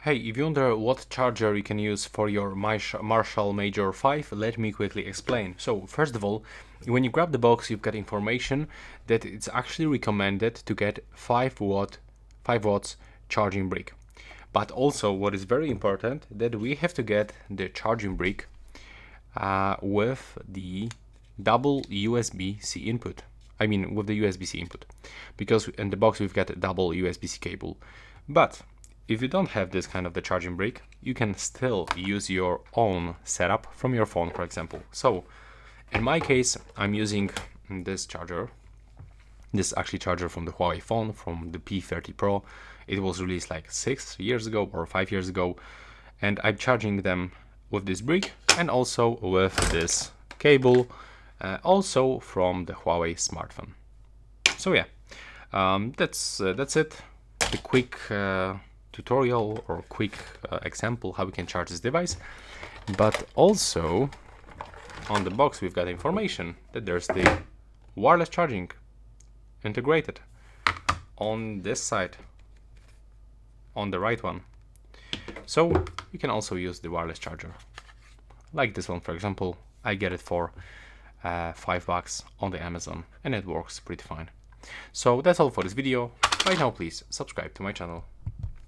Hey, if you wonder what charger you can use for your Marshall Major 5, let me quickly explain. So, first of all, when you grab the box, you've got information that it's actually recommended to get 5 watts charging brick. But also, what is very important, that we have to get the charging brick with the double USB-C input. I mean, with the USB-C input, because in the box we've got a double USB-C cable. But if you don't have this kind of the charging brick, you can still use your own setup from your phone, for example. So in my case, I'm using this charger. This is actually charger from the Huawei phone, from the P30 Pro. It was released like 6 years ago or 5 years ago. And I'm charging them with this brick and also with this cable, also from the Huawei smartphone. So yeah, that's it. The quick tutorial or quick example how we can charge this device. But also on the box we've got information that there's the wireless charging integrated on this side, on the right one. So you can also use the wireless charger, like this one for example. I get it for $5 on the Amazon and it works pretty fine. So that's all for this video. Right now please subscribe to my channel.